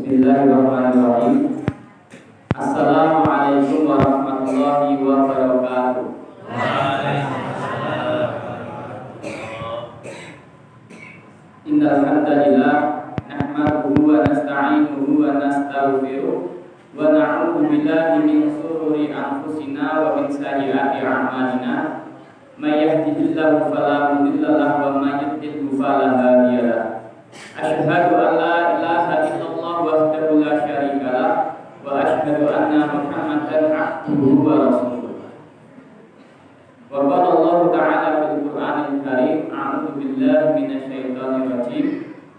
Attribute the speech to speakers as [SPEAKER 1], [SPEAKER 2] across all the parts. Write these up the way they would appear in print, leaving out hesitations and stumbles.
[SPEAKER 1] Bismillahirrahmanirrahim. Assalamualaikum warahmatullahi wabarakatuh. Innal hamdalillah nahmaduhu wa nasta'inuhu wa nastaghfiruh wa na'udzu billahi min shururi anfusina wa min sayyiati a'malina. May yahdihillahu fala mudilla lahu wa may yudlil fala hadiya lahu. Asyhadu an la ilaha illallah wahdahu la syarika lah wa asyhadu anna Muhammadan abduhu wa rasuluh. Wa qala Allah ta'ala fil Qur'anil Karim, a'udzu billahi minasy syaithanir rajim.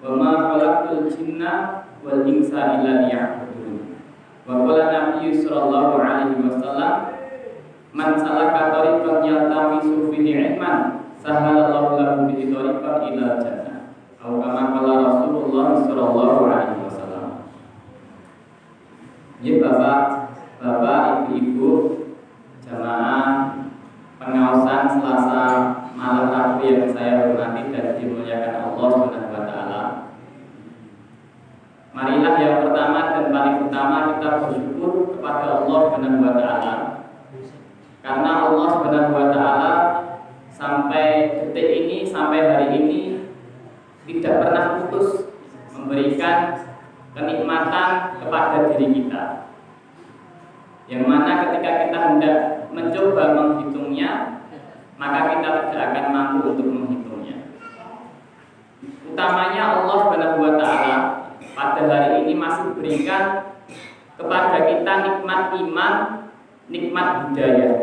[SPEAKER 1] Wa ma khalaqtul jinna wal insa illa liya'budun. Wa qala Nabi sallallahu alaihi wasallam, man salaka tariqan yaltamisu fihi ilman sahalallahu lahu bihi tariqan ila jannah. Atau kama qala Rasulullah sallallahu alaihi wasallam. Ya Bapak, Ibu-ibu, jamaah pengawasan Selasa malam Rabu yang saya hormati dan dimuliakan Allah Subhanahu wa taala. Marilah yang pertama dan paling utama kita bersyukur kepada Allah Subhanahu wa taala. Karena Allah Subhanahu wa taala sampai detik ini, sampai hari ini tidak pernah putus memberikan kenikmatan kepada diri kita, yang mana ketika kita hendak mencoba menghitungnya, maka kita tidak akan mampu untuk menghitungnya. Utamanya Allah Subhanahu wa taala pada hari ini masih berikan kepada kita nikmat iman, nikmat hidayah.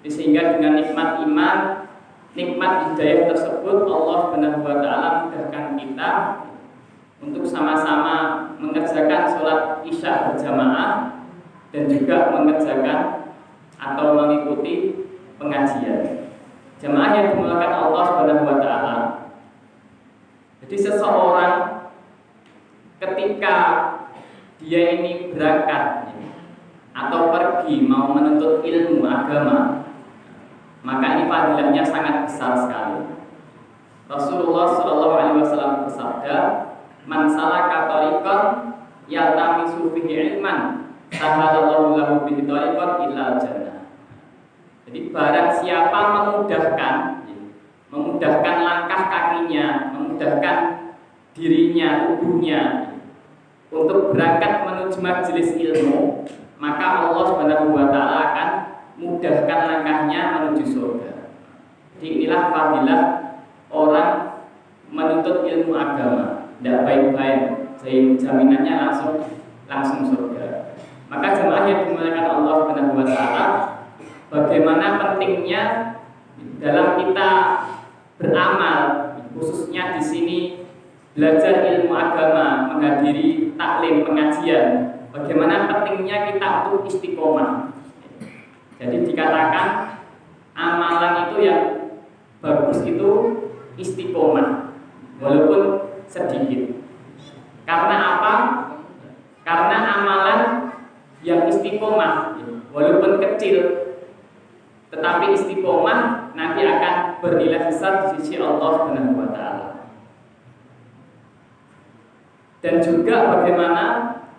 [SPEAKER 1] Sehingga dengan nikmat iman, nikmat hidayah tersebut Allah Subhanahu wa taala mudahkan kita untuk sama-sama mengerjakan sholat Isya berjamaah dan juga mengerjakan atau mengikuti pengajian. Jamaah yang dimuliakan Allah Subhanahu wa taala. Jadi seseorang ketika dia ini berangkat atau pergi mau menuntut ilmu agama, maka ini fadilahnya sangat besar sekali. Rasulullah sallallahu alaihi wasallam bersabda, "Man salaka tariqan yaltamisu fihi ilman, sahalallahu lahu bihi tariqan ilal jannah." Jadi barang siapa memudahkan langkah kakinya, memudahkan dirinya, tubuhnya untuk berangkat menuju majelis ilmu, maka Allah Subhanahu wa taala akan mudahkan langkahnya menuju surga. Jadi inilah fadilah orang menuntut ilmu agama, tidak baik-baik, jaminannya langsung surga. Maka jemaah yang dimuliakan Allah Subhanahu wa taala, bagaimana pentingnya dalam kita beramal, khususnya di sini belajar ilmu agama, menghadiri taklim pengajian, bagaimana pentingnya kita untuk istiqomah. Jadi dikatakan amalan itu yang bagus itu istiqomah, walaupun sedikit. Karena apa? Karena amalan yang istiqomah, walaupun kecil, tetapi istiqomah nanti akan bernilai besar di sisi Allah Subhanahu wa taala. Dan juga bagaimana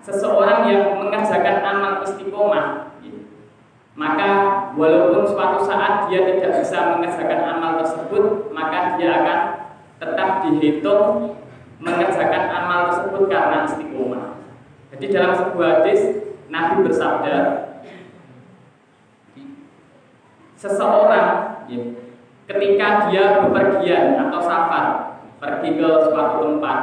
[SPEAKER 1] seseorang yang mengerjakan amal istiqomah, maka walaupun suatu saat dia tidak bisa mengerjakan amal tersebut, maka dia akan tetap dihitung mengerjakan amal tersebut karena istiqomah. Jadi dalam sebuah hadis Nabi bersabda, seseorang ketika dia bepergian atau safar, pergi ke suatu tempat,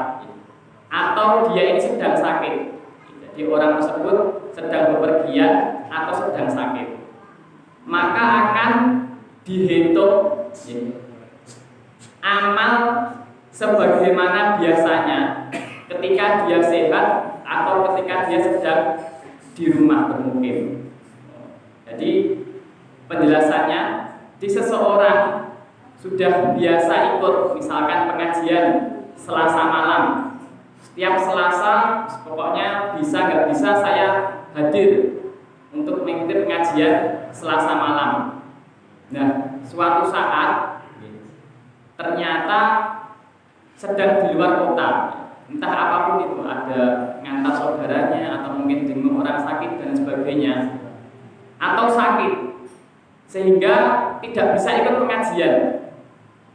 [SPEAKER 1] atau dia ini sedang sakit, jadi orang tersebut sedang bepergian atau sedang sakit, maka akan dihitung amal sebagaimana biasanya ketika dia sehat atau ketika dia sedang di rumah bermukim. Jadi penjelasannya, di seseorang sudah biasa ikut misalkan pengajian Selasa malam, setiap Selasa pokoknya bisa nggak bisa saya hadir untuk mengikuti pengajian Selasa malam. Nah, suatu saat ternyata sedang di luar kota, entah apapun itu, ada ngantar saudaranya atau mungkin jenguk orang sakit dan sebagainya, atau sakit sehingga tidak bisa ikut pengajian,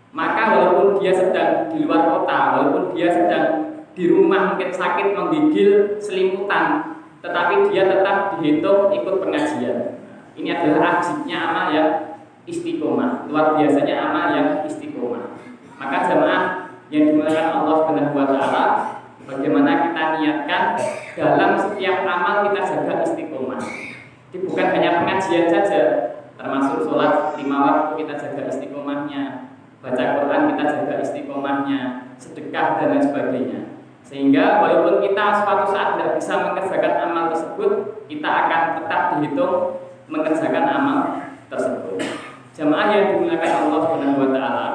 [SPEAKER 1] maka walaupun dia sedang di luar kota, walaupun dia sedang di rumah mungkin sakit menggigil selimutan, tetapi dia tetap dihitung ikut pengajian. Ini adalah ajibnya amal yang istiqomah, luar biasanya amal yang istiqomah. Maka jemaah yang dimuliakan Allah Subhanahu wa taala, bagaimana kita niatkan dalam setiap amal kita jaga istiqomah. Jadi bukan hanya pengajian saja, termasuk sholat 5 waktu kita jaga istiqomahnya, baca Quran kita jaga istiqomahnya, sedekah dan lain sebagainya. Sehingga walaupun kita suatu saat tidak bisa mengerjakan amal tersebut, kita akan tetap dihitung mengerjakan amal tersebut. Jamaah yang dimuliakan Allah Subhanahu wa taala.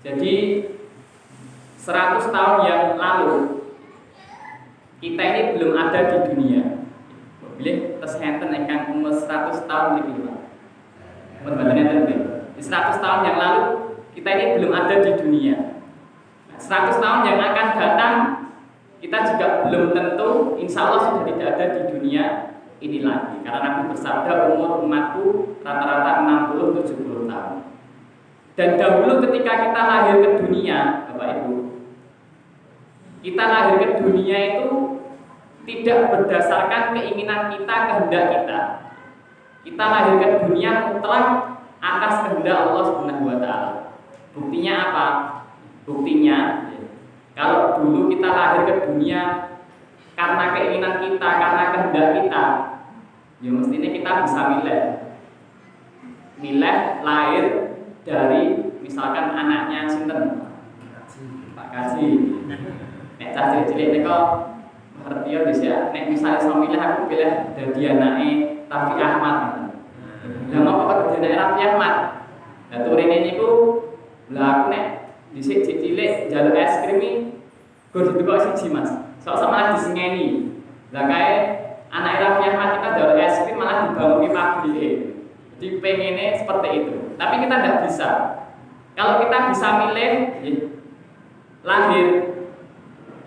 [SPEAKER 1] Jadi 100 tahun yang lalu kita ini belum ada di dunia. Boleh tershenten ingkang umur 100 tahun lebih Pak. Di 100 tahun yang lalu kita ini belum ada di dunia. 100 tahun yang akan datang kita juga belum tentu, insya Allah sudah tidak ada di dunia ini lagi. Karena Nabi bersabda umur umatku rata-rata 60-70 tahun. Dan dahulu ketika kita lahir ke dunia, Bapak Ibu, kita lahir ke dunia itu tidak berdasarkan keinginan kita, kehendak kita. Kita lahir ke dunia mutlak atas kehendak Allah Subhanahu wa taala. Buktinya apa? Buktinya kalau dulu kita lahir ke dunia karena keinginan kita, karena kehendak kita, ya mestinya kita bisa milih lahir dari misalkan anaknya sinten Pak Kaji. Nek cah cilik niku Hartio dhisik, nek misale iso milih aku pilih dadi anake Raffi Ahmad. Lah ngopo kok dadi anake Raffi Ahmad? Lah turine niku lha aku nek dhisik cilik njaluk es krim iki gur ditukok siji Mas. Sok malah disengeni. Lah kae anake Raffi Ahmad kita njaluk es krim malah dibangunke pabrike. Jadi pengennya seperti itu. Tapi kita tidak bisa. Kalau kita bisa milih lahir,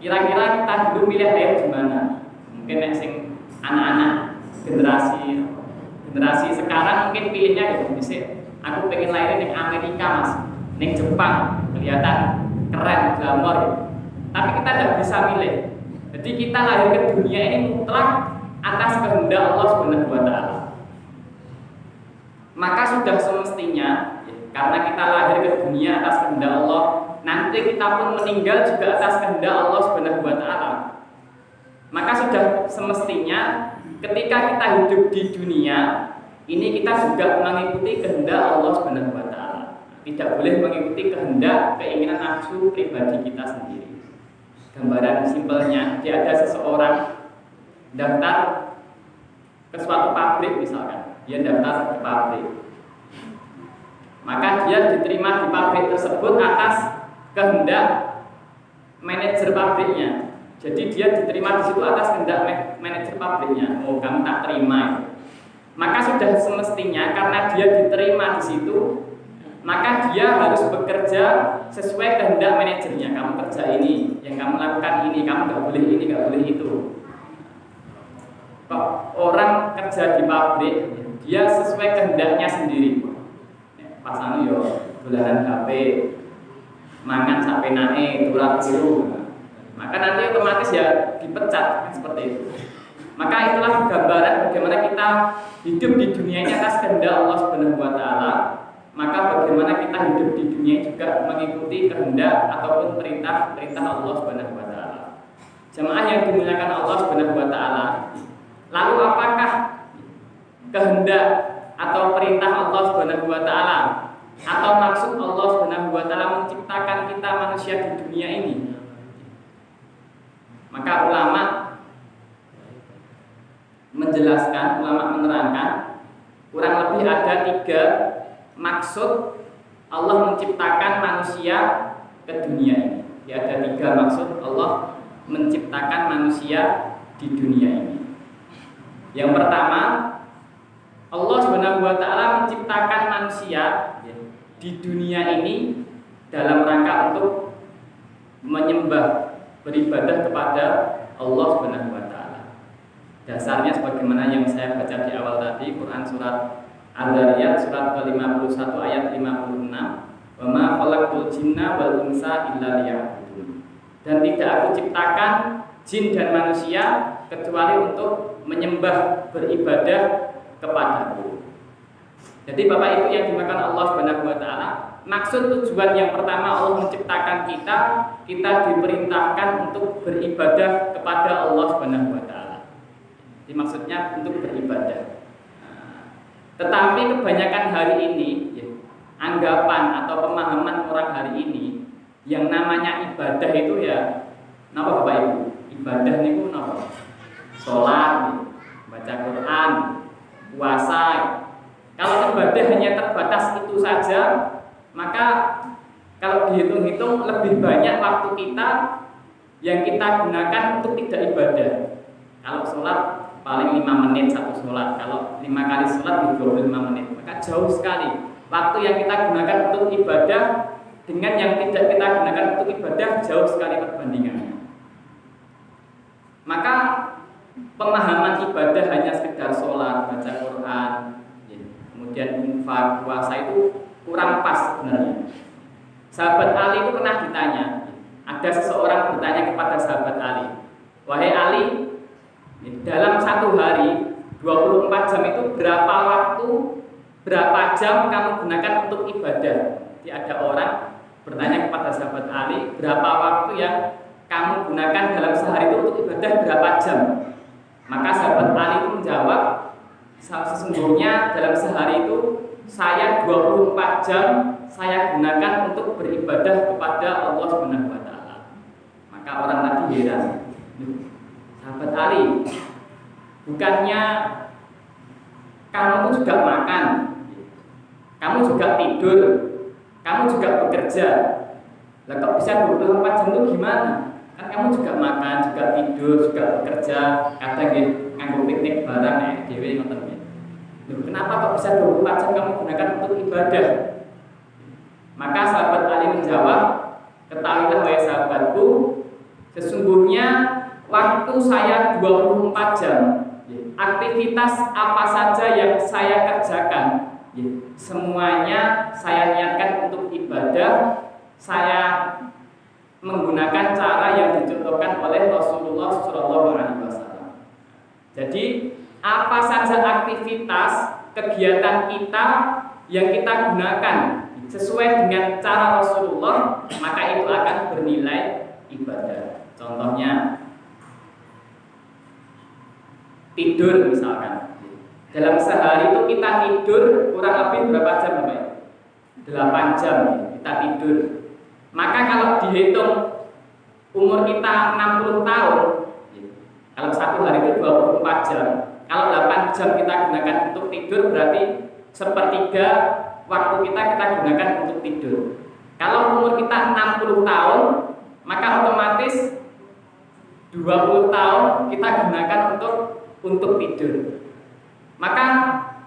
[SPEAKER 1] kira-kira kita dulu milih lahir di mana? Mungkin yang sing anak-anak generasi sekarang mungkin pilihnya gitu. Aku pengen lahir di Amerika Mas, di Jepang, kelihatan keren, glamor gitu. Tapi kita tidak bisa milih. Jadi kita lahir ke dunia ini mutlak atas kehendak Allah Subhanahu wa taala. Maka sudah semestinya karena kita lahir ke dunia atas kehendak Allah, nanti kita pun meninggal juga atas kehendak Allah Subhanahu wa taala. Maka sudah semestinya ketika kita hidup di dunia ini kita juga mengikuti kehendak Allah Subhanahu wa taala. Tidak boleh mengikuti kehendak keinginan nafsu pribadi kita sendiri. Gambaran simpelnya, dia ada seseorang daftar ke suatu pabrik misalkan, dia daftar ke pabrik. Maka dia diterima di pabrik tersebut atas kehendak manajer pabriknya. Jadi dia diterima di situ atas kehendak manajer pabriknya. Oh, kamu tak terima. Maka sudah semestinya karena dia diterima di situ, maka dia harus bekerja sesuai kehendak manajernya. Kamu kerja ini, yang kamu lakukan ini, kamu nggak boleh ini, nggak boleh itu. Kok orang kerja di pabrik, dia sesuai kehendaknya sendiri. Pas anu yo dolanan HP, mangan sampai naik, tular biru. Maka nanti otomatis ya dipecat seperti itu. Maka itulah gambaran bagaimana kita hidup di dunia ini atas kehendak Allah Subhanahu wa taala. Maka bagaimana kita hidup di dunia juga mengikuti kehendak ataupun perintah-perintah Allah Subhanahu wa taala. Jemaah yang dimuliakan Allah Subhanahu wa taala. Lalu apakah kehendak atau perintah Allah Subhanahu wa taala atau maksud Allah Subhanahu wa taala menciptakan kita manusia di dunia ini? Maka ulama menjelaskan, ulama menerangkan kurang lebih ada 3 maksud Allah menciptakan manusia ke dunia ini. Ya, ada 3 maksud Allah menciptakan manusia di dunia ini. Yang pertama, Allah Subhanahu wa taala menciptakan manusia di dunia ini dalam rangka untuk menyembah, beribadah kepada Allah Subhanahu wa taala. Dasarnya sebagaimana yang saya baca di awal tadi, Quran surat Al-Zariyat surat ke-51 ayat 56, "Wa ma khalaqtul jinna wal insa illa liya'budun." Dan tidak aku ciptakan jin dan manusia kecuali untuk menyembah, beribadah kepadaku. Jadi Bapak Ibu yang dimakan Allah Subhanahu wa taala, maksud tujuan yang pertama Allah menciptakan kita diperintahkan untuk beribadah kepada Allah Subhanahu wa taala. Jadi maksudnya untuk beribadah. Tetapi kebanyakan hari ini anggapan atau pemahaman orang hari ini yang namanya ibadah itu ya napa Bapak Ibu? Ibadah niku napa? Salat, baca Quran, puasa. Kalau ibadah hanya terbatas itu saja, maka kalau dihitung-hitung lebih banyak waktu kita yang kita gunakan untuk tidak ibadah. Kalau sholat paling 5 menit satu sholat, kalau 5 kali sholat 25 menit, maka jauh sekali waktu yang kita gunakan untuk ibadah dengan yang tidak kita gunakan untuk ibadah, jauh sekali perbandingannya. Maka pemahaman ibadah hanya sekedar sholat, baca Quran, kemudian infak, puasa itu kurang pas sebenarnya. Sahabat Ali itu pernah ditanya, ada seseorang bertanya kepada sahabat Ali, "Wahai Ali, dalam satu hari 24 jam itu berapa waktu, berapa jam kamu gunakan untuk ibadah?" Jadi ada orang bertanya kepada sahabat Ali, berapa waktu yang kamu gunakan dalam sehari itu untuk ibadah, berapa jam? Maka sahabat Ali itu menjawab, sesungguhnya dalam sehari itu saya 24 jam saya gunakan untuk beribadah kepada Allah Subhanahu wa taala. Maka orang tadi heran, sahabat Ali, bukannya kamu itu juga makan, kamu juga tidur, kamu juga bekerja, lah kok bisa 24 jam itu gimana? Kan kamu juga makan, juga tidur, juga bekerja, kadang nganggo piknik barang dhewe ngoten nggih. Kenapa kok bisa 24 jam kamu gunakan untuk ibadah? Maka sahabat Ali menjawab, "Ketahuilah wahai sahabatku, sesungguhnya waktu saya 24 jam, aktivitas apa saja yang saya kerjakan, semuanya saya niatkan untuk ibadah. Saya menggunakan cara yang dicontohkan oleh Rasulullah SAW. Jadi apa saja aktivitas kegiatan kita yang kita gunakan sesuai dengan cara Rasulullah, maka itu akan bernilai ibadah. Contohnya tidur misalkan. Dalam sehari itu kita tidur kurang lebih berapa jam Bapak? 8 jam kita tidur. Maka kalau dihitung umur kita 60 tahun, kalau satu hari itu 24 jam. Kalau 8 jam kita gunakan untuk tidur, berarti sepertiga waktu kita gunakan untuk tidur. Kalau umur kita 60 tahun, maka otomatis 20 tahun kita gunakan untuk tidur. Maka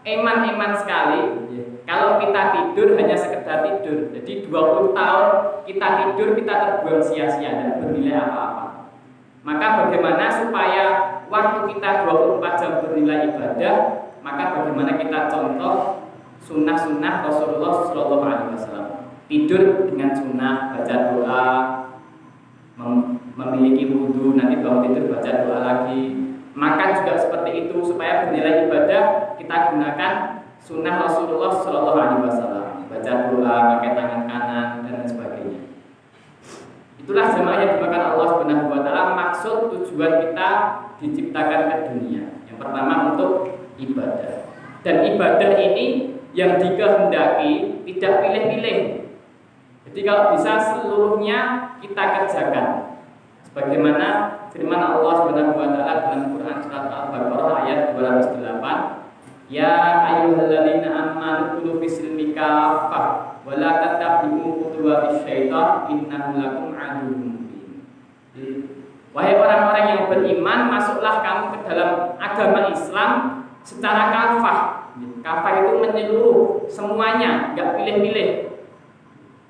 [SPEAKER 1] eman sekali kalau kita tidur hanya sekedar tidur. Jadi 20 tahun kita tidur, kita terbuang sia-sia dan bernilai apa-apa. Maka bagaimana supaya waktu kita 24 jam bernilai ibadah? Maka bagaimana kita contoh sunnah-sunnah Rasulullah SAW. Tidur dengan sunnah, baca doa, memiliki wudhu, nanti bangun tidur baca doa lagi. Makan juga seperti itu, supaya bernilai ibadah kita gunakan sunnah Rasulullah SAW, baca doa, pakai tangan kanan dan lain sebagainya. Itulah jemaah yang dimakan Allah Subhanahu wa taala, maksud tujuan kita diciptakan ke dunia. Yang pertama untuk ibadah. Dan ibadah ini yang dikehendaki tidak pilih-pilih. Jadi kalau bisa seluruhnya kita kerjakan. Sebagaimana firman Allah Subhanahu wa taala dalam Quran surat Al-Baqarah ayat 208, "Ya ayyuhalladzina amanu khudhu fis-silmi kaffah wa la tattabi'u khutuwatis syaitan innahu lakum 'aduwwun mubin." Wahai orang-orang yang beriman, masuklah kamu ke dalam agama Islam secara kafah. Kafah itu menyeluruh, semuanya, enggak pilih-pilih.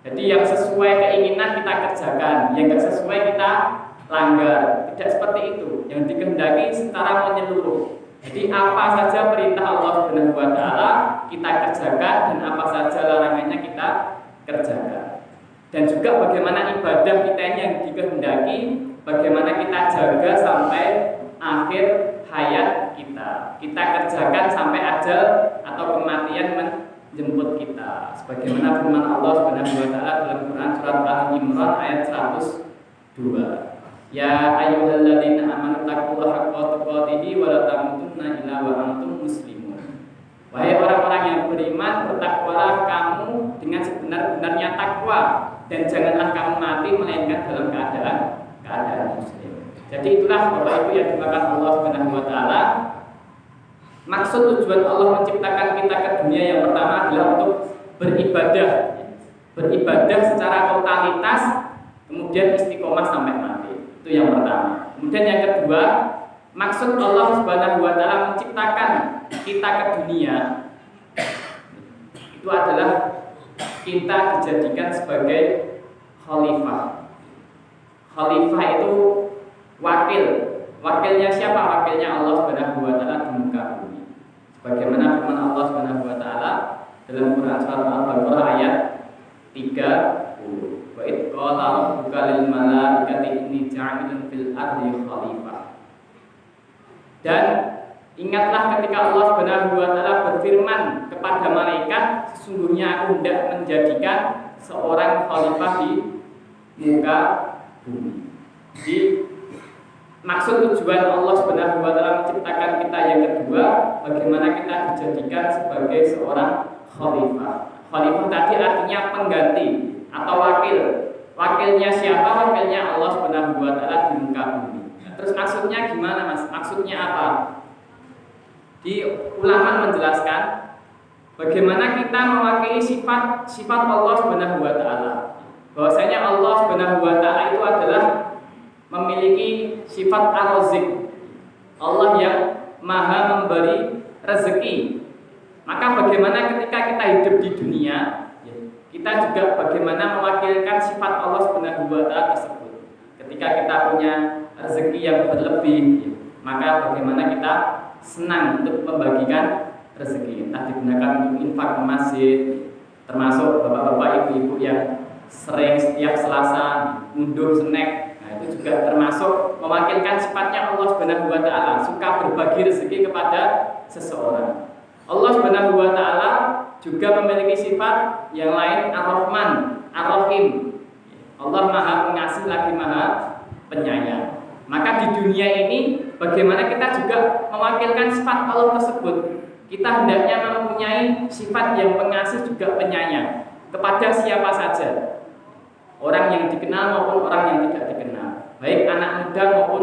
[SPEAKER 1] Jadi yang sesuai keinginan kita kerjakan, yang tidak sesuai kita langgar. Tidak seperti itu. Yang dikehendaki secara menyeluruh. Jadi apa saja perintah Allah Subhanahu wa taala kita kerjakan dan apa saja larangannya kita kerjakan. Dan juga bagaimana ibadah kita ini yang dikehendaki, bagaimana kita jaga sampai akhir hayat kita. Kita kerjakan sampai ajal atau kematian menjemput kita. Sebagaimana firman Allah Subhanahu wa taala dalam Quran surat Al-Imran ayat 102. Ya ayyuhalladzina amanu taqullaha haqqa tuqatih wa la tamutunna illa wa antum muslimun. Wahai orang-orang yang beriman, bertakwalah kamu dengan sebenar-benarnya takwa dan janganlah kamu mati melainkan dalam keadaan muslim. Jadi itulah Bapak Ibu yang dimakan Allah Subhanahu wa taala. Maksud tujuan Allah menciptakan kita ke dunia yang pertama adalah untuk beribadah. Beribadah secara totalitas, kemudian istiqomah sampai mati. Itu yang pertama. Kemudian yang kedua, maksud Allah Subhanahu wa taala menciptakan kita ke dunia itu adalah kita dijadikan sebagai khalifah. Khalifah itu wakil. Wakilnya siapa? Wakilnya Allah Subhanahu wa taala di muka bumi. Sebagaimana firman Allah Subhanahu wa taala dalam Quran surat Al-Baqarah ayat 30. Wa id qala rabbuka lil malaikati inni ja'ilun fil ardi khalifah. Dan ingatlah ketika Allah Subhanahu wa taala berfirman kepada malaikat, sesungguhnya aku hendak menjadikan seorang khalifah di muka bumi. Jadi maksud tujuan Allah Subhanahu wa taala menciptakan kita yang kedua, bagaimana kita dijadikan sebagai seorang khalifah. Khalifah tadi artinya pengganti atau wakil. Wakilnya siapa? Wakilnya Allah Subhanahu wa taala di muka bumi. Terus maksudnya gimana, Mas? Maksudnya apa? Di ulama menjelaskan bagaimana kita mewakili sifat Allah Subhanahu wa taala. Bahwasanya Allah Subhanahu wa taala itu adalah memiliki sifat ar-razik. Allah yang Maha memberi rezeki. Maka bagaimana ketika kita hidup di dunia, kita juga bagaimana mewakilkan sifat Allah Subhanahu wa taala tersebut. Ketika kita punya rezeki yang berlebih, maka bagaimana kita senang untuk membagikan rezeki, entah digunakan untuk infak ke masjid, termasuk bapak-bapak ibu-ibu yang sering setiap Selasa ngunduh snack. Nah, itu juga termasuk mewakilkan sifatnya Allah Subhanahu wa taala, suka berbagi rezeki kepada seseorang. Allah Subhanahu wa taala juga memiliki sifat yang lain, Ar-Rahman, Ar-Rahim. Allah Maha Pengasih lagi Maha Penyayang. Maka di dunia ini bagaimana kita juga mewakilkan sifat Allah tersebut. Kita hendaknya mempunyai sifat yang pengasih juga penyayang kepada siapa saja, orang yang dikenal maupun orang yang tidak dikenal, baik anak muda maupun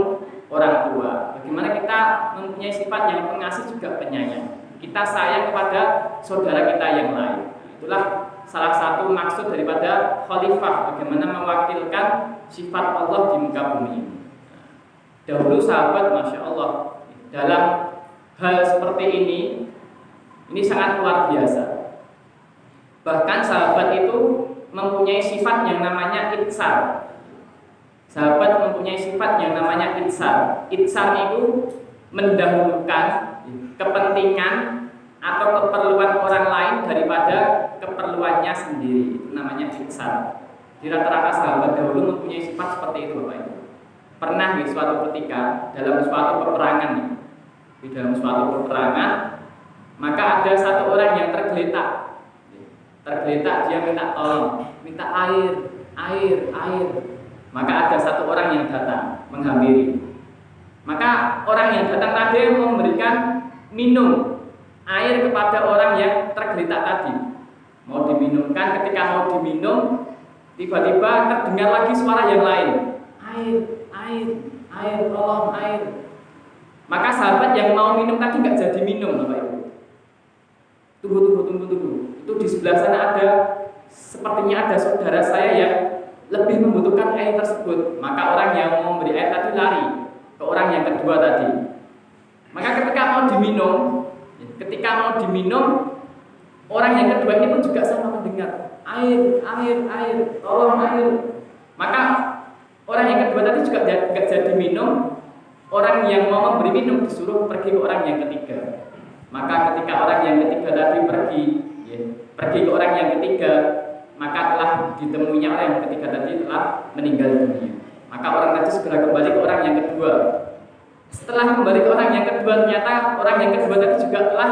[SPEAKER 1] orang tua. Bagaimana kita mempunyai sifat yang pengasih juga penyayang. Kita sayang kepada saudara kita yang lain. Itulah salah satu maksud daripada khalifah, bagaimana mewakilkan sifat Allah di muka bumi ini. Dahulu sahabat, Masya Allah, dalam hal seperti ini sangat luar biasa. Bahkan sahabat itu mempunyai sifat yang namanya itsar. Sahabat mempunyai sifat yang namanya itsar. Itsar itu mendahulukan kepentingan atau keperluan orang lain daripada keperluannya sendiri. Itu namanya itsar. Di rata-rata sahabat dahulu mempunyai sifat seperti itu, Bapak Ibu. Pernah di suatu ketika dalam suatu peperangan, maka ada satu orang yang tergeletak, dia minta tolong, minta air. Maka ada satu orang yang datang menghampiri. Maka orang yang datang tadi memberikan minum air kepada orang yang tergeletak tadi. Mau diminumkan, ketika mau diminum, tiba-tiba terdengar lagi suara yang lain. Air, tolong air. Maka sahabat yang mau minum tadi nggak jadi minum, Bapak Ibu. Tunggu. Itu di sebelah sana sepertinya ada saudara saya yang lebih membutuhkan air tersebut. Maka orang yang mau memberi air tadi lari ke orang yang kedua tadi. Maka ketika mau diminum, Orang yang kedua ini pun juga sama mendengar, air, air, air, tolong air. Maka orang yang kedua tadi juga tidak jadi minum. Orang yang mau memberi minum disuruh pergi ke orang yang ketiga. Maka ketika orang yang ketiga tadi pergi ke orang yang ketiga, maka telah ditemuinya orang yang ketiga tadi telah meninggal dunia. Maka orang tadi segera kembali ke orang yang kedua. Setelah kembali ke orang yang kedua, ternyata orang yang kedua tadi juga telah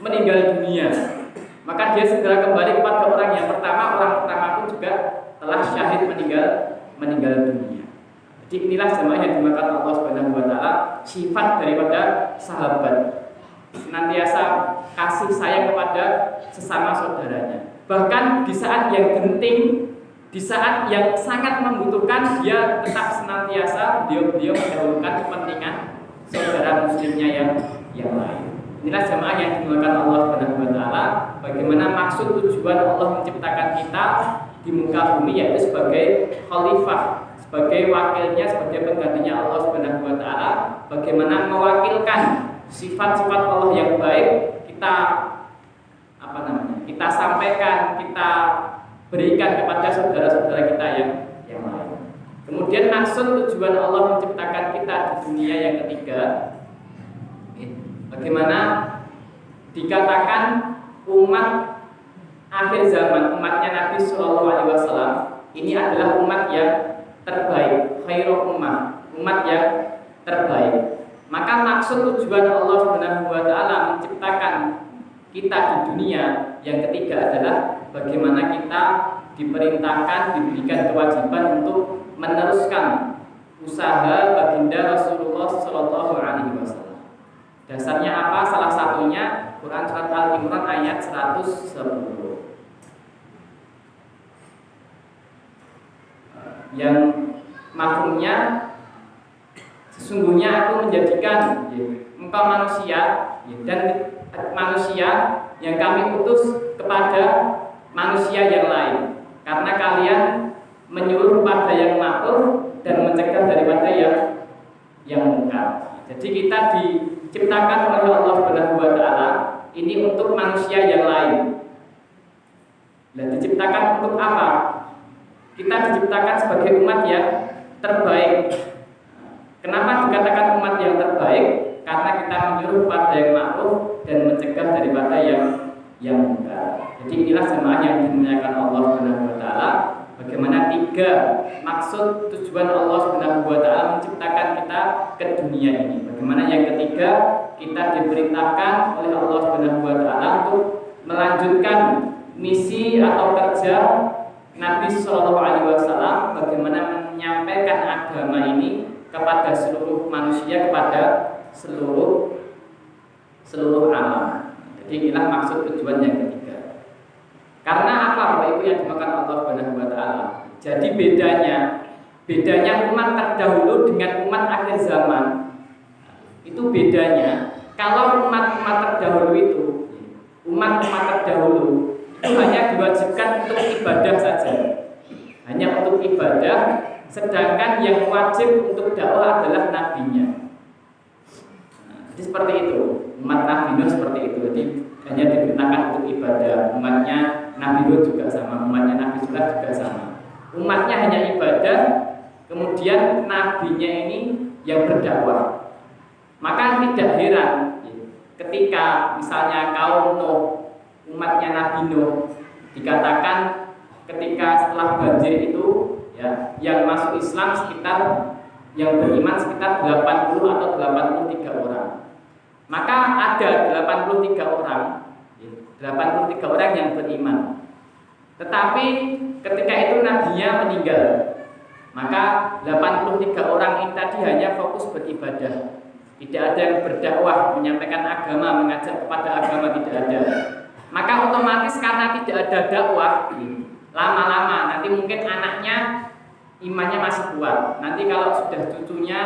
[SPEAKER 1] meninggal dunia. Maka dia segera kembali kepada orang yang pertama. Orang pertama pun juga telah syahid meninggal dunia. Jadi inilah jamaah yang dimakan Allah Subhanahu wa taala, sifat daripada sahabat. Senantiasa kasih sayang kepada sesama saudaranya. Bahkan di saat yang genting, di saat yang sangat membutuhkan, dia tetap senantiasa beliau mendahulukan kepentingan saudara muslimnya yang lain. Inilah jamaah yang dimuliakan Allah Subhanahu wa taala. Bagaimana maksud tujuan Allah menciptakan kita di muka bumi, yaitu sebagai khalifah, sebagai wakilnya, sebagai penggantinya Allah Subhanahu wa taala. Bagaimana mewakilkan sifat-sifat Allah yang baik kita kita sampaikan, kita berikan kepada saudara-saudara kita yang lain. Kemudian maksud tujuan Allah menciptakan kita di dunia yang ketiga, bagaimana dikatakan umat akhir zaman, umatnya Nabi Shallallahu Alaihi Wasallam ini adalah umat yang terbaik, khairul umat yang terbaik. Maka maksud tujuan Allah Subhanahu wa taala menciptakan kita di dunia yang ketiga adalah bagaimana kita diperintahkan, diberikan kewajiban untuk meneruskan usaha baginda Rasulullah Shallallahu Alaihi Wasallam. Dasarnya apa? Salah satunya Quran surat Al-Imran ayat 110. Yang mafhumnya, sesungguhnya aku menjadikan engkau manusia dan manusia yang kami utus kepada manusia yang lain, karena kalian menyuruh pada yang ma'ruf dan mencegah daripada yang mungkar. Jadi kita diciptakan oleh Allah Subhanahu wa taala ini untuk manusia yang lain. Dan diciptakan untuk apa? Kita diciptakan sebagai umat yang terbaik. Kenapa dikatakan umat yang terbaik? Karena kita menyuruh pada yang ma'ruf dan mencegah daripada yang mungkar. Jadi inilah jemaah yang dimuliakan Allah Subhanahu wa taala. Bagaimana tiga maksud tujuan Allah Subhanahu wa taala menciptakan kita ke dunia ini. Bagaimana yang ketiga, kita diperintahkan oleh Allah Subhanahu wa taala untuk melanjutkan misi atau kerja Nabi Shallallahu Alaihi Wasallam, bagaimana menyampaikan agama ini kepada seluruh manusia, kepada seluruh alam. Jadi inilah maksud tujuan yang ketiga. Karena apa Bapak Ibu yang dimakan Allah Subhanahu wa taala? Jadi bedanya umat terdahulu dengan umat akhir zaman. Itu bedanya. Kalau umat-umat terdahulu itu, umat-umat terdahulu itu hanya diwajibkan untuk ibadah saja. Hanya untuk ibadah, sedangkan yang wajib untuk dakwah adalah nabinya. Jadi seperti itu. Umat Nabi Nuh seperti itu. Jadi hanya diperintahkan untuk ibadah. Umatnya Nabi Hud juga sama, umatnya Nabi Sulaiman juga sama. Umatnya hanya ibadah, kemudian nabinya ini yang berdakwah. Maka tidak heran ketika misalnya kaum Nuh, umatnya Nabi Nuh, dikatakan ketika setelah banjir itu yang masuk Islam sekitar, yang beriman sekitar 80 atau 83 orang. Maka ada 83 orang yang beriman. Tetapi ketika itu nabinya meninggal, maka 83 orang ini tadi hanya fokus beribadah. Tidak ada yang berdakwah, menyampaikan agama, mengajak kepada agama, tidak ada. Maka otomatis karena tidak ada dakwah, lama-lama nanti mungkin anaknya imannya masih kuat. Nanti kalau sudah cucunya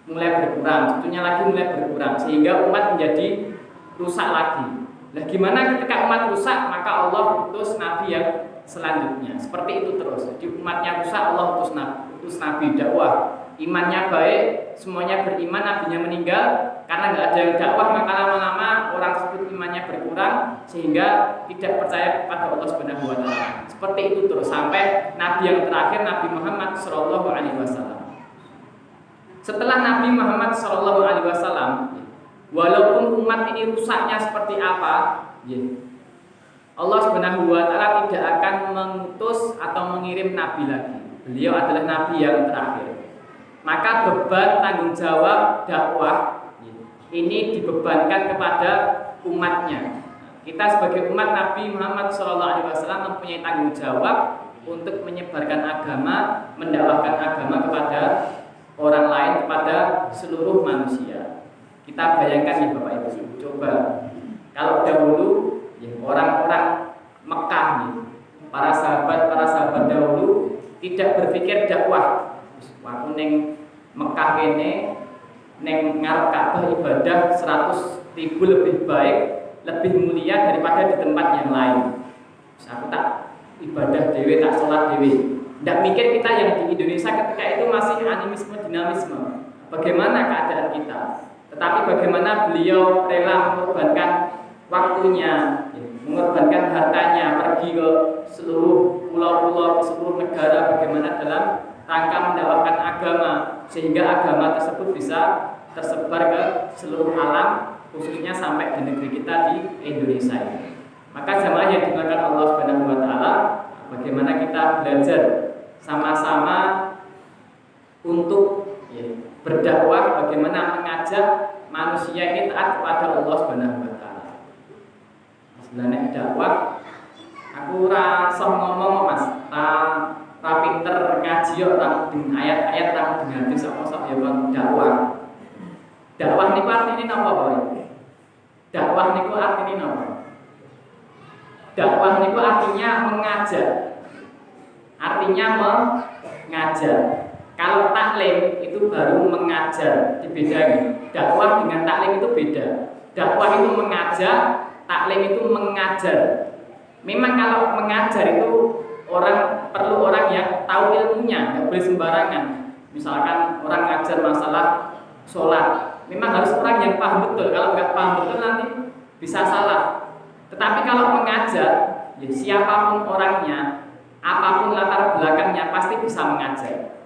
[SPEAKER 1] mulai berkurang, cucunya lagi mulai berkurang, sehingga umat menjadi rusak lagi. Nah, gimana ketika umat rusak, maka Allah utus nabi yang selanjutnya. Seperti itu terus. Jadi umatnya rusak, Allah utus nabi dakwah. imannya baik, semuanya beriman, nabinya meninggal, karena nggak ada yang dakwah maka lama-lama orang tersebut imannya berkurang sehingga tidak percaya kepada Allah Subhanahu wa taala. Seperti itu terus sampai nabi yang terakhir, Nabi Muhammad sallallahu alaihi wasallam. Setelah Nabi Muhammad sallallahu alaihi wasallam, walaupun umat ini rusaknya seperti apa, Allah Subhanahu wa taala tidak akan mengutus atau mengirim nabi lagi. Beliau adalah nabi yang terakhir. Maka beban tanggung jawab dakwah ini dibebankan kepada umatnya. Kita sebagai umat Nabi Muhammad SAW mempunyai tanggung jawab untuk menyebarkan agama, mendakwahkan agama kepada orang lain, kepada seluruh manusia. Kita bayangkan ya Bapak Ibu, coba kalau dahulu orang-orang Mekah nih, para sahabat dahulu tidak berpikir dakwah. Waktu neng Mekah ini neng ngarep Ka'bah ibadah 100.000 lebih baik, lebih mulia daripada di tempat yang lain. Aku tak ibadah dewe, tak sholat dewe. Tidak mikir kita yang di Indonesia ketika itu masih animisme, dinamisme. Bagaimana keadaan kita? Tetapi bagaimana beliau rela mengorbankan waktunya, mengorbankan hartanya, pergi ke seluruh pulau-pulau, ke seluruh negara, bagaimana dalam rangka mendakwahkan agama sehingga agama tersebut bisa tersebar ke seluruh alam, khususnya sampai di negeri kita di Indonesia ini. Maka jamaah yang dimuliakan Allah Subhanahu wa taala, bagaimana kita belajar sama-sama untuk berdakwah, bagaimana mengajak manusia ini taat kepada Allah Subhanahu wa taala. Sebenarnya dakwah aku rasa ngomong Mas, ra pinter ngaji yo dengan ayat-ayat ra dengan hadis sok-sok ya bang dakwah. Dakwah niku artine napa, Pak? Dakwah niku artine napa? Dakwah niku artinya mengajak. Artinya mengajar. Kalau taklim itu baru mengajar, dibedakan. Dakwah dengan taklim itu beda. Dakwah itu mengajak, taklim itu mengajar. Memang kalau mengajar itu perlu orang yang tahu ilmunya, nggak boleh sembarangan. Misalkan orang ngajar masalah sholat, memang harus orang yang paham betul. Kalau nggak paham betul nanti bisa salah. Tetapi kalau mengajar, ya siapapun orangnya, apapun latar belakangnya pasti bisa mengajar.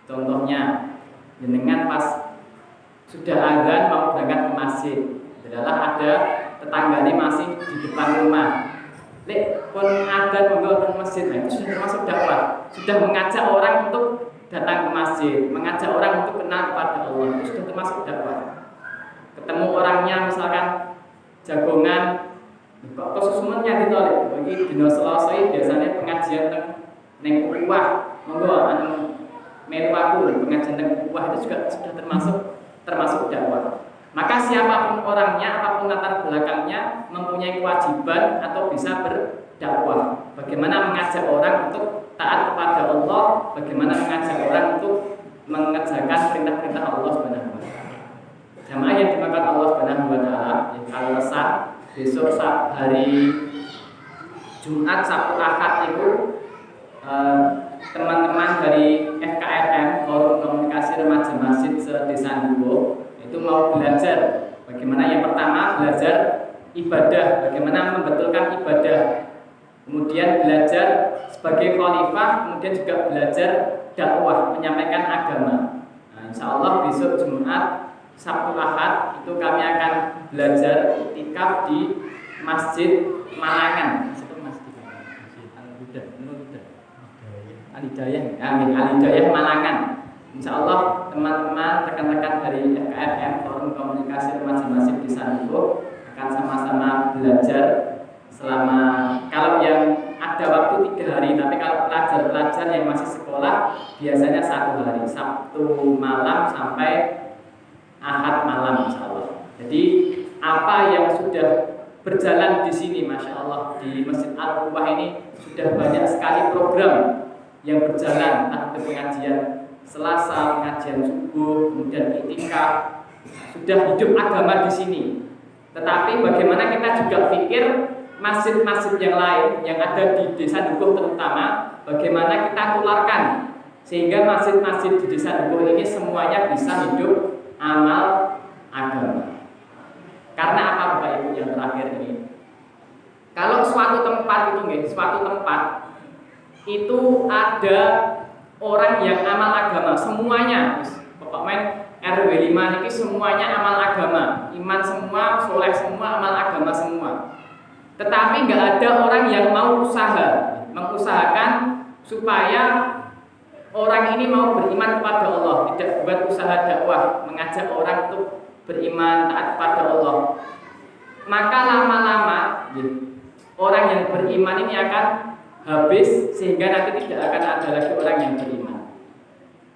[SPEAKER 1] Contohnya, jenengan pas sudah azan mau berangkat ke masjid, adalah ada tetangganya masih di depan rumah. Lek pun ada membawa ke masjid, nah itu sudah termasuk dakwah. Sudah mengajak orang untuk datang ke masjid, mengajak orang untuk kenal kepada Allah, itu sudah termasuk dakwah. Ketemu orangnya misalkan jagongan, kok kesusumannya ditolak. Bagi dino Selasa biasanya pengajian neng uwah, monggo anu melu aku pengajian neng uwah itu juga sudah termasuk dakwah. Maka siapapun orangnya, apapun latar belakangnya, mempunyai kewajiban atau bisa berdakwah. Bagaimana mengajak orang untuk taat kepada Allah, bagaimana mengajak orang untuk mengerjakan perintah-perintah Allah Subhanahu wa taala. Jamaah yang dimakan Allah Subhanahu wa taala, kalau resah besok hari Jumat, Sabtu, Ahad itu teman-teman dari FKRM, Forum Komunikasi Remaja Masjid se-Desa Dubo, itu mau belajar bagaimana yang pertama belajar ibadah, bagaimana membetulkan ibadah, kemudian belajar sebagai khalifah, kemudian juga belajar dakwah, menyampaikan agama. Nah, insya Allah besok Jumat, Sabtu, Ahad itu kami akan belajar iktikaf di Masjid Malangan. Al-Hidayah Malangan. Insya Allah teman-teman rekan-rekan dari FKRM Forum Komunikasi Remaja Masjid di Sanduko akan sama-sama belajar selama, kalau yang ada waktu 3 hari, tapi kalau pelajar-pelajar yang masih sekolah biasanya 1 hari, Sabtu malam sampai Ahad malam insya Allah. Jadi apa yang sudah berjalan di sini, Masya Allah, di Masjid Al-Quwah ini sudah banyak sekali program yang berjalan, entah itu pengajian Selasa, pengajian subuh, kemudian iktikaf, sudah hidup agama di sini. Tetapi bagaimana kita juga pikir masjid-masjid yang lain yang ada di Desa Dukuh terutama, bagaimana kita tularkan Sehingga masjid-masjid di desa Dukuh ini semuanya bisa hidup amal agama. Karena apa Bapak Ibu yang terakhir ini? Kalau suatu tempat itu ada orang yang amal agama semuanya. Pokoknya RW 5 ini semuanya amal agama, iman semua, soleh semua, amal agama semua. Tetapi nggak ada orang yang mau mengusahakan supaya orang ini mau beriman kepada Allah, tidak buat usaha dakwah, mengajak orang untuk beriman taat kepada Allah. Maka lama-lama orang yang beriman ini akan habis sehingga nanti tidak akan ada lagi orang yang beriman.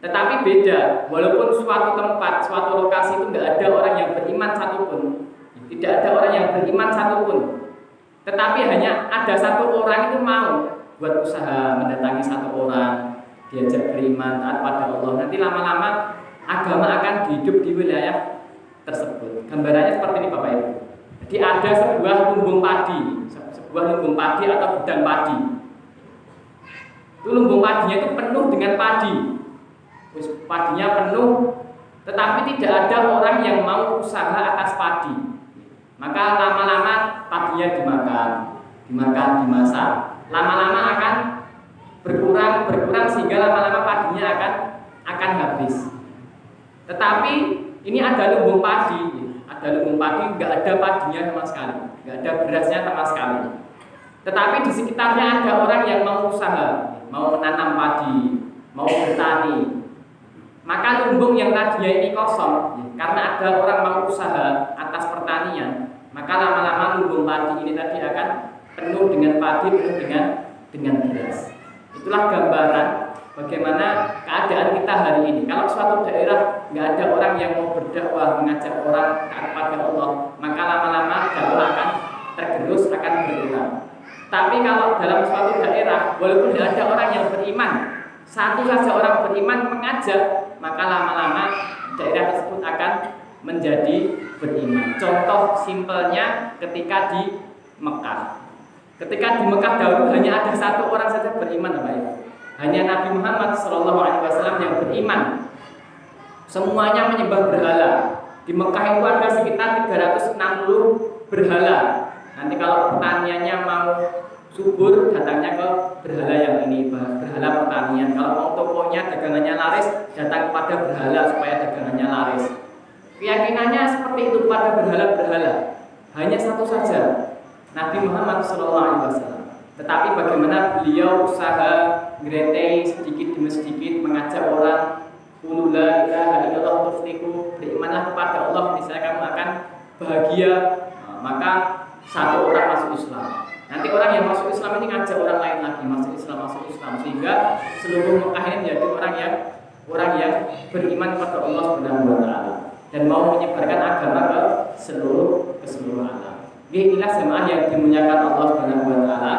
[SPEAKER 1] Tetapi beda, walaupun suatu tempat, suatu lokasi itu tidak ada orang yang beriman satupun, tidak ada orang yang beriman satupun, tetapi hanya ada satu orang itu mau buat usaha mendatangi satu orang, diajak beriman taat pada Allah. Nanti lama-lama agama akan hidup di wilayah tersebut. Gambarannya seperti ini Bapak Ibu. Jadi ada sebuah lumbung padi atau gudang padi. Itu lumbung padinya itu penuh dengan padi. Terus padinya penuh, tetapi tidak ada orang yang mau usaha atas padi. Maka lama-lama padinya dimasak. Lama-lama akan berkurang sehingga lama-lama padinya akan habis. Tetapi ini ada lumbung padi, nggak ada padinya sama sekali, nggak ada berasnya sama sekali. Tetapi di sekitarnya ada orang yang mau usaha, mau menanam padi, mau bertani. Maka lumbung yang tadinya ini kosong, karena ada orang mau usaha atas pertanian, maka lama-lama lumbung padi ini tadi akan penuh dengan padi, penuh dengan beras. Itulah gambaran bagaimana keadaan kita hari ini. Kalau suatu daerah nggak ada orang yang mau berdakwah, mengajak orang kepada Allah, maka lama-lama dakwah akan tergerus, akan berkurang. Tapi kalau dalam suatu daerah, walaupun tidak ada orang yang beriman, satu saja orang beriman mengajak, maka lama-lama daerah tersebut akan menjadi beriman. Contoh simpelnya ketika di Mekah. Ketika di Mekah dahulu hanya ada satu orang saja beriman, Bapak Ibu. Hanya Nabi Muhammad SAW yang beriman. Semuanya menyembah berhala. Di Mekah itu ada sekitar 360 berhala. Nanti kalau pertaniannya mau subur, datangnya ke berhala yang ini, berhala pertanian. Kalau mau tokonya dagangannya laris, datang kepada berhala supaya dagangannya laris. Keyakinannya seperti itu pada berhala-berhala. Hanya satu saja, Nabi Muhammad SAW. Tetapi bagaimana beliau usaha ngeretei sedikit demi sedikit mengajak orang, qul la ilaha illallah tuflihu, berimanlah kepada Allah, niscaya kamu akan bahagia. Maka satu orang masuk Islam. Nanti orang yang masuk Islam ini ngajak orang lain lagi masuk Islam, sehingga seluruh Mekah ini menjadi orang yang beriman kepada Allah Subhanahu wa taala dan mau menyebarkan agama ke seluruh alam. Inilah jemaah yang dimuliakan Allah Subhanahu wa taala.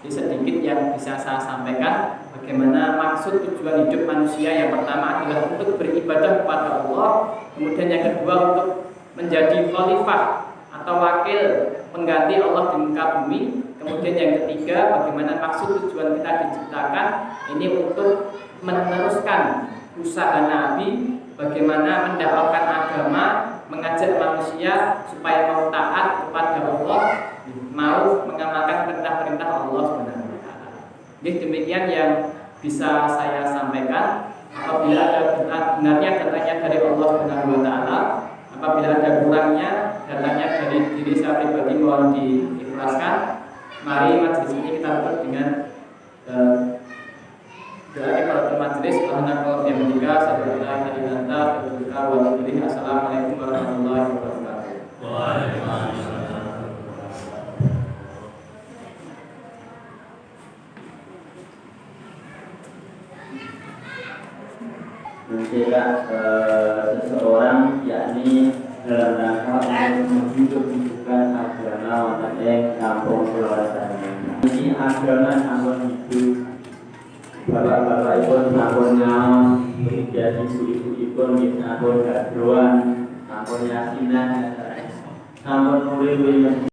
[SPEAKER 1] Sedikit yang bisa saya sampaikan bagaimana maksud tujuan hidup manusia. Yang pertama adalah untuk beribadah kepada Allah, kemudian yang kedua untuk menjadi khalifah atau wakil pengganti Allah di muka bumi, kemudian yang ketiga bagaimana maksud tujuan kita diciptakan ini untuk meneruskan usaha Nabi, bagaimana mendakwahkan agama, mengajak manusia supaya mau taat kepada Allah, mau mengamalkan perintah-perintah Allah Subhanahu wa taala. Jadi demikian yang bisa saya sampaikan. Apabila ada benarnya datangnya dari Allah Subhanahu wa taala, apabila ada kurangnya datangnya dari diri saya pribadi, mohon diikhlaskan. Mari majelis ini kita tutup dengan doa kepada majelis. Subhanallah yang mulia, sallallahu alaihi wasallam. Assalamualaikum warahmatullahi wabarakatuh. Waalaikumsalam.
[SPEAKER 2] Mencetak seseorang, yakni dalam rangka untuk menghidupkan agama wonten ing kampung Purwasari. Ini agama sampun hidup. Bapak-bapakipun sampun ngaos, kemudian ibu-ibupun sampun gadroan, sampun yasinan, sampun murid